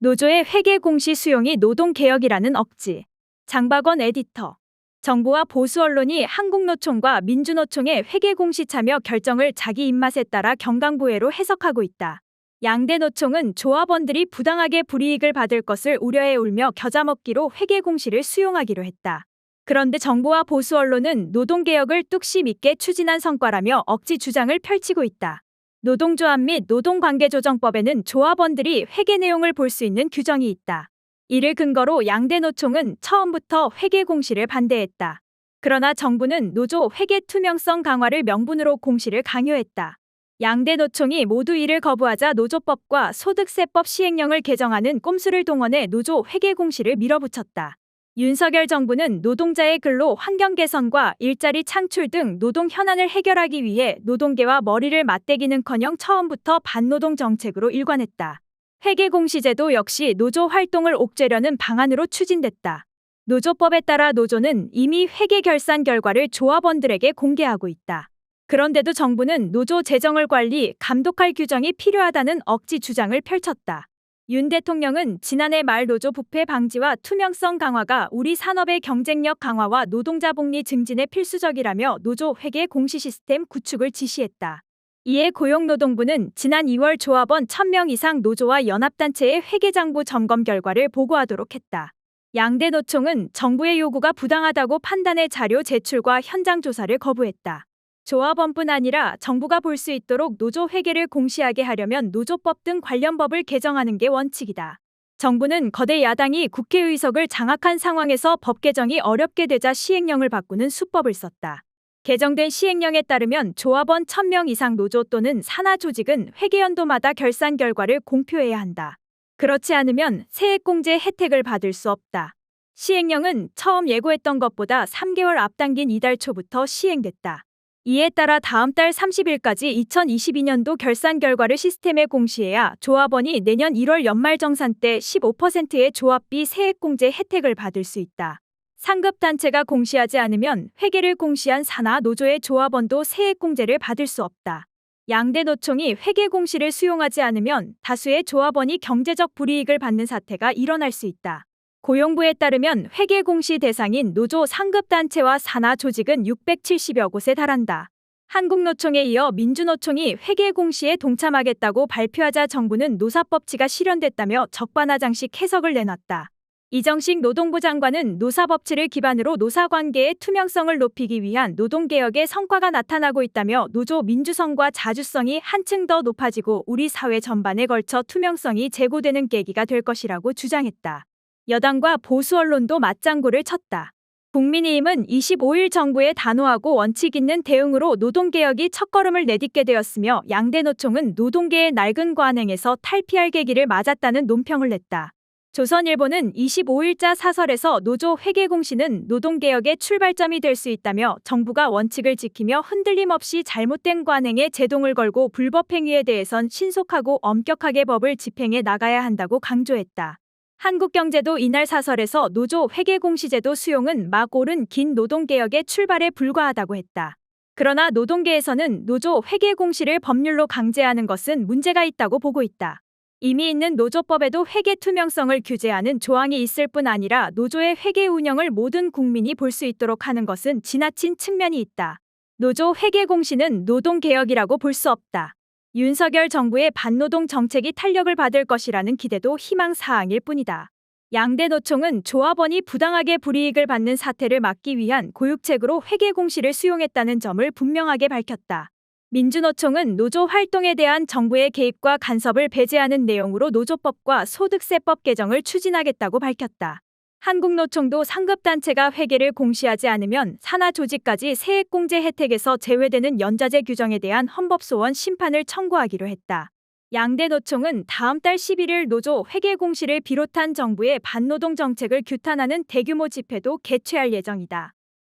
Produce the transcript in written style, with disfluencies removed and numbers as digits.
노조의 회계 공시 수용이 노동개혁이라는 억지. 장박원 에디터. 정부와 보수 언론이 한국노총과 민주노총의 회계 공시 참여 결정을 자기 입맛에 따라 경강부회로 해석하고 있다. 양대 노총은 조합원들이 부당하게 불이익을 받을 것을 우려해 울며 겨자먹기로 회계 공시를 수용하기로 했다. 그런데 정부와 보수 언론은 노동개혁을 뚝심 있게 추진한 성과라며 억지 주장을 펼치고 있다. 노동조합 및 노동관계조정법에는 조합원들이 회계 내용을 볼 수 있는 규정이 있다. 이를 근거로 양대 노총은 처음부터 회계 공시를 반대했다. 그러나 정부는 노조 회계 투명성 강화를 명분으로 공시를 강요했다. 양대 노총이 모두 이를 거부하자 노조법과 소득세법 시행령을 개정하는 꼼수를 동원해 노조 회계 공시를 밀어붙였다. 윤석열 정부는 노동자의 근로 환경 개선과 일자리 창출 등 노동 현안을 해결하기 위해 노동계와 머리를 맞대기는커녕 처음부터 반노동 정책으로 일관했다. 회계 공시제도 역시 노조 활동을 옥죄려는 방안으로 추진됐다. 노조법에 따라 노조는 이미 회계 결산 결과를 조합원들에게 공개하고 있다. 그런데도 정부는 노조 재정을 관리, 감독할 규정이 필요하다는 억지 주장을 펼쳤다. 윤 대통령은 지난해 말 노조 부패 방지와 투명성 강화가 우리 산업의 경쟁력 강화와 노동자 복리 증진에 필수적이라며 노조 회계 공시 시스템 구축을 지시했다. 이에 고용노동부는 지난 2월 조합원 1000명 이상 노조와 연합단체의 회계장부 점검 결과를 보고하도록 했다. 양대 노총은 정부의 요구가 부당하다고 판단해 자료 제출과 현장 조사를 거부했다. 조합원뿐 아니라 정부가 볼 수 있도록 노조 회계를 공시하게 하려면 노조법 등 관련 법을 개정하는 게 원칙이다. 정부는 거대 야당이 국회의석을 장악한 상황에서 법 개정이 어렵게 되자 시행령을 바꾸는 수법을 썼다. 개정된 시행령에 따르면 조합원 1000명 이상 노조 또는 산하 조직은 회계연도마다 결산 결과를 공표해야 한다. 그렇지 않으면 세액공제 혜택을 받을 수 없다. 시행령은 처음 예고했던 것보다 3개월 앞당긴 이달 초부터 시행됐다. 이에 따라 다음 달 30일까지 2022년도 결산 결과를 시스템에 공시해야 조합원이 내년 1월 연말정산 때 15%의 조합비 세액공제 혜택을 받을 수 있다. 상급단체가 공시하지 않으면 회계를 공시한 산하 노조의 조합원도 세액공제를 받을 수 없다. 양대 노총이 회계 공시를 수용하지 않으면 다수의 조합원이 경제적 불이익을 받는 사태가 일어날 수 있다. 고용부에 따르면 회계 공시 대상인 노조 상급단체와 산하 조직은 670여 곳에 달한다. 한국노총에 이어 민주노총이 회계 공시에 동참하겠다고 발표하자 정부는 노사법치가 실현됐다며 적반하장식 해석을 내놨다. 이정식 노동부 장관은 노사법치를 기반으로 노사관계의 투명성을 높이기 위한 노동개혁의 성과가 나타나고 있다며 노조 민주성과 자주성이 한층 더 높아지고 우리 사회 전반에 걸쳐 투명성이 제고되는 계기가 될 것이라고 주장했다. 여당과 보수 언론도 맞장구를 쳤다. 국민의힘은 25일 정부의 단호하고 원칙 있는 대응으로 노동개혁이 첫걸음을 내딛게 되었으며 양대 노총은 노동계의 낡은 관행에서 탈피할 계기를 맞았다는 논평을 냈다. 조선일보는 25일자 사설에서 노조 회계 공시는 노동개혁의 출발점이 될 수 있다며 정부가 원칙을 지키며 흔들림 없이 잘못된 관행에 제동을 걸고 불법 행위에 대해선 신속하고 엄격하게 법을 집행해 나가야 한다고 강조했다. 한국경제도 이날 사설에서 노조 회계공시제도 수용은 막 오른 긴 노동개혁의 출발에 불과하다고 했다. 그러나 노동계에서는 노조 회계공시를 법률로 강제하는 것은 문제가 있다고 보고 있다. 이미 있는 노조법에도 회계 투명성을 규제하는 조항이 있을 뿐 아니라 노조의 회계 운영을 모든 국민이 볼 수 있도록 하는 것은 지나친 측면이 있다. 노조 회계공시는 노동개혁이라고 볼 수 없다. 윤석열 정부의 반노동 정책이 탄력을 받을 것이라는 기대도 희망사항일 뿐이다. 양대 노총은 조합원이 부당하게 불이익을 받는 사태를 막기 위한 고육책으로 회계 공시를 수용했다는 점을 분명하게 밝혔다. 민주노총은 노조 활동에 대한 정부의 개입과 간섭을 배제하는 내용으로 노조법과 소득세법 개정을 추진하겠다고 밝혔다. 한국노총도 상급단체가 회계를 공시하지 않으면 산하 조직까지 세액공제 혜택에서 제외되는 연자제 규정에 대한 헌법소원 심판을 청구하기로 했다. 양대 노총은 다음 달 11일 노조 회계 공시를 비롯한 정부의 반노동 정책을 규탄하는 대규모 집회도 개최할 예정이다.